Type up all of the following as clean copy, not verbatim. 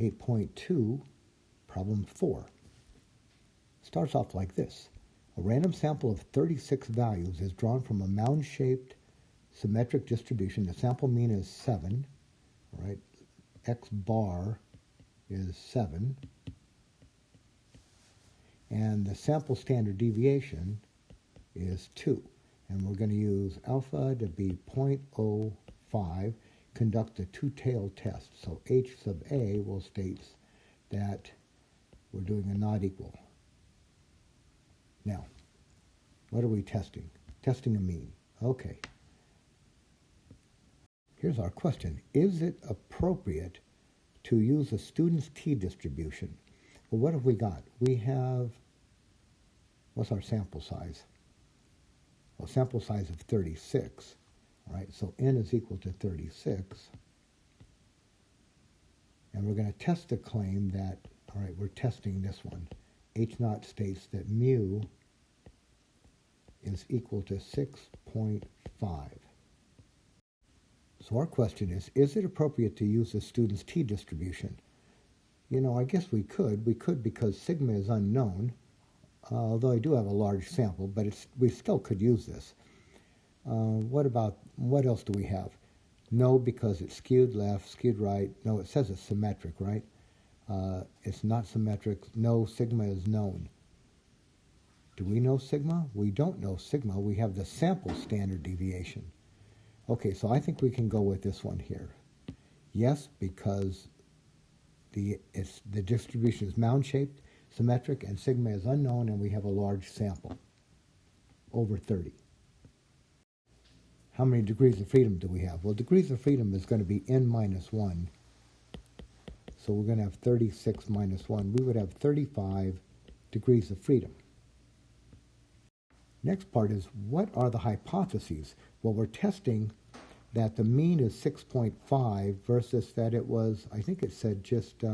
8.2, problem 4. Starts off like this. A random sample of 36 values is drawn from a mound-shaped symmetric distribution. The sample mean is 7, all right? X bar is 7. And the sample standard deviation is 2. And we're going to use alpha to be 0.05, conduct a two-tailed test. So H sub A will state that we're doing a not equal. Now, what are we testing? Testing a mean. Okay. Here's our question. Is it appropriate to use a student's t-distribution? Well, what have we got? We have, what's our sample size? Well, sample size of 36. All right, so n is equal to 36. And we're going to test the claim that, all right, we're testing this one. H naught states that mu is equal to 6.5. So our question is it appropriate to use the student's t-distribution? You know, I guess we could. We could because sigma is unknown, although I do have a large sample, but we still could use this. What else do we have? No, because it's skewed left, skewed right. No, it says it's symmetric, right? It's not symmetric. No, sigma is known. Do we know sigma? We don't know sigma. We have the sample standard deviation. Okay, so I think we can go with this one here. Yes, because the distribution is mound-shaped, symmetric, and sigma is unknown, and we have a large sample, over 30. How many degrees of freedom do we have? Well, degrees of freedom is going to be n minus 1. So we're going to have 36 minus 1. We would have 35 degrees of freedom. Next part is, what are the hypotheses? Well, we're testing that the mean is 6.5 versus that it was, I think it said just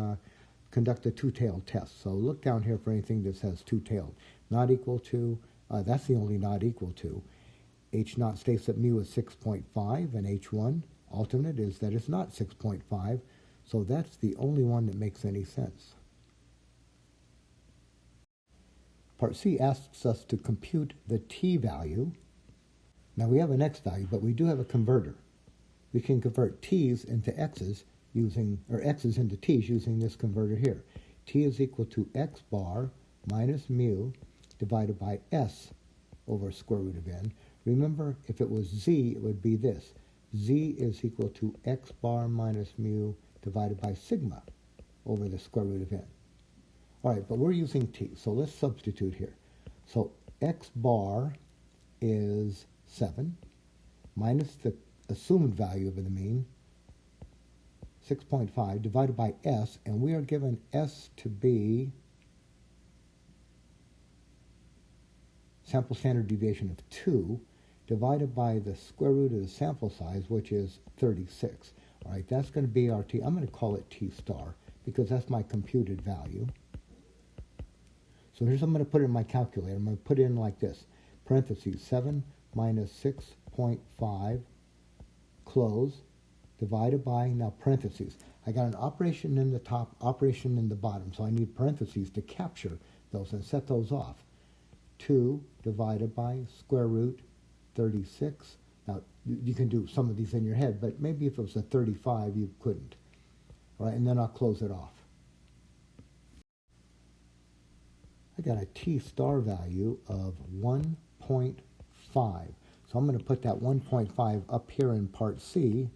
conduct a two-tailed test. So look down here for anything that says two-tailed. Not equal to, that's the only not equal to. H naught states that mu is 6.5, and H1 alternate is that it's not 6.5. So that's the only one that makes any sense. Part C asks us to compute the t value. Now we have an x value, but we do have a converter. We can convert t's into x's using, or x's into t's using this converter here. T is equal to x bar minus mu divided by s over square root of n. Remember, if it was z, it would be this. Z is equal to x bar minus mu divided by sigma over the square root of n. All right, but we're using t, so let's substitute here. So x bar is 7 minus the assumed value of the mean, 6.5, divided by s, and we are given s to be sample standard deviation of 2, divided by the square root of the sample size, which is 36. All right, that's going to be our t. I'm going to call it t star because that's my computed value. So here's what I'm going to put in my calculator. I'm going to put in like this, parentheses, 7 minus 6.5, close, divided by, now parentheses. I got an operation in the top, operation in the bottom, so I need parentheses to capture those and set those off. 2 divided by square root 36. Now, you can do some of these in your head, but maybe if it was a 35, you couldn't. All right, and then I'll close it off. I got a t star value of 1.5. So I'm going to put that 1.5 up here in part C.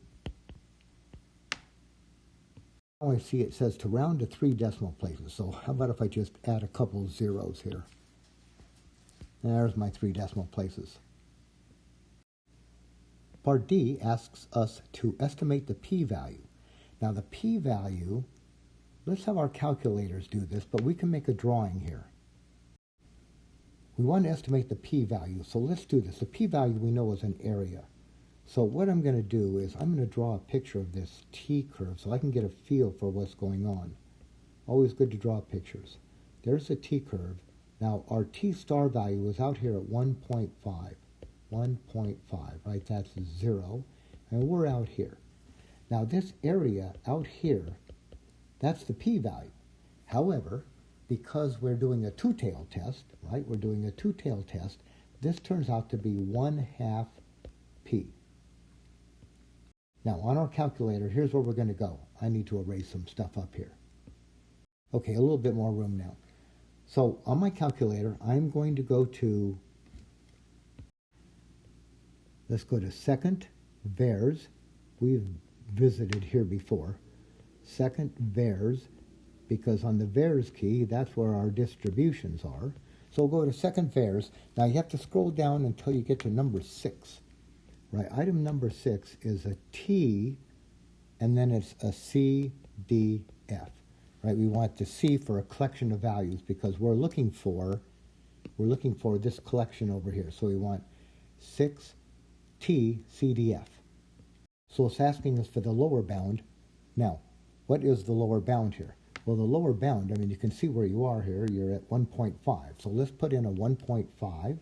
Now I see it says to round to 3 decimal places. So how about if I just add a couple zeros here? And there's my 3 decimal places. Part D asks us to estimate the p-value. Now the p-value, let's have our calculators do this, but we can make a drawing here. We want to estimate the p-value, so let's do this. The p-value we know is an area. So what I'm going to do is I'm going to draw a picture of this t-curve so I can get a feel for what's going on. Always good to draw pictures. There's the t-curve. Now our t star value is out here at 1.5. 1.5, right? That's 0. And we're out here. Now this area out here That's the p-value. However, because we're doing a two-tailed test, right? We're doing a two-tailed test. This turns out to be 1/2 p. Now, on our calculator, here's where we're going to go. I need to erase some stuff up here. Okay, a little bit more room now. So, on my calculator, I'm going to go to, let's go to second VARs. We've visited here before. Second VARs, because on the VARs key, that's where our distributions are. So we'll go to second VARs. Now you have to scroll down until you get to number 6. Right, item number 6 is a T, and then it's a C, D, F. Right, we want the C for a collection of values because we're looking for this collection over here. So we want 6 T, C, D, F. So it's asking us for the lower bound. Now, what is the lower bound here? Well, the lower bound, I mean, you can see where you are here. You're at 1.5. So let's put in a 1.5.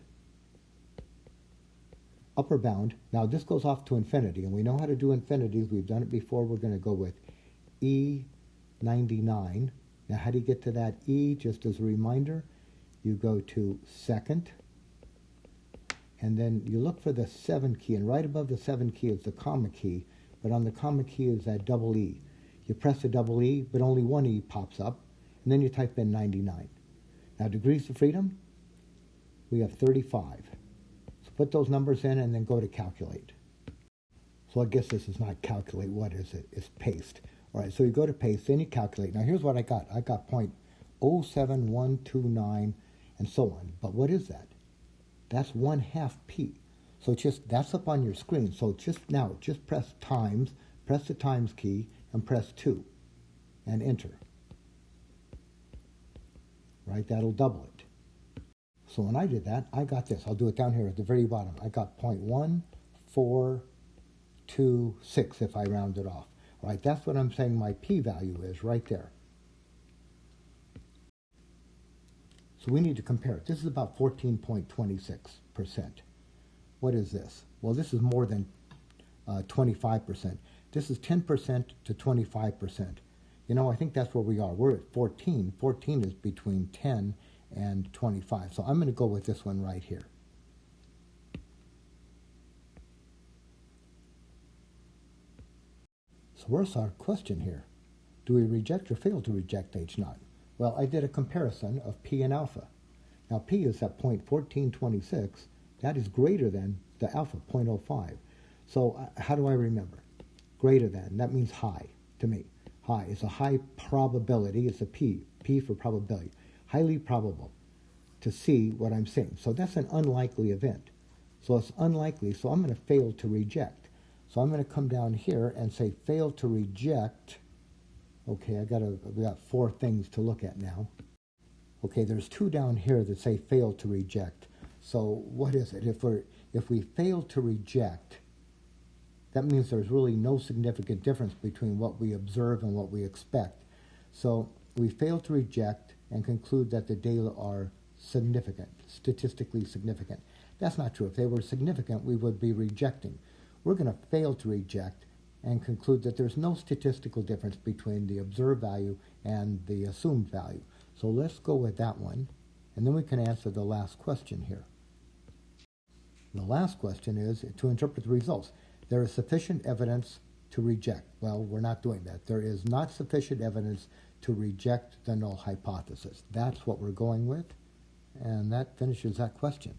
Upper bound. Now, this goes off to infinity, and we know how to do infinities. We've done it before. We're going to go with E99. Now, how do you get to that E? Just as a reminder, you go to second, and then you look for the 7 key, and right above the 7 key is the comma key, but on the comma key is that double E. You press the double E, but only one E pops up, and then you type in 99. Now, degrees of freedom, we have 35. So put those numbers in and then go to calculate. So I guess this is not calculate. What is it? It's paste. All right, so you go to paste, then you calculate. Now, here's what I got. I got 0.07129 and so on. But what is that? That's 1/2 p. So that's up on your screen. So just press times, press the times key, and press 2, and enter. Right, that'll double it. So when I did that, I got this. I'll do it down here at the very bottom. I got 0.1426 if I round it off. All right, that's what I'm saying my p-value is right there. So we need to compare it. This is about 14.26%. What is this? Well, this is more than 25%. This is 10% to 25%. You know, I think that's where we are. We're at 14. 14 is between 10 and 25. So I'm going to go with this one right here. So where's our question here? Do we reject or fail to reject H0? Well, I did a comparison of P and alpha. Now, P is at 0.1426. That is greater than the alpha, 0.05. So how do I remember? Greater than, that means high to me. High is a high probability. It's a P for probability. Highly probable to see what I'm seeing. So that's an unlikely event. So it's unlikely, so I'm going to fail to reject. So I'm going to come down here and say fail to reject. Okay, we got 4 things to look at now. Okay, there's 2 down here that say fail to reject. So what is it? If we fail to reject, that means there's really no significant difference between what we observe and what we expect. So we fail to reject and conclude that the data are significant, statistically significant. That's not true. If they were significant, we would be rejecting. We're going to fail to reject and conclude that there's no statistical difference between the observed value and the assumed value. So let's go with that one, and then we can answer the last question here. The last question is to interpret the results. There is sufficient evidence to reject. Well, we're not doing that. There is not sufficient evidence to reject the null hypothesis. That's what we're going with, and that finishes that question.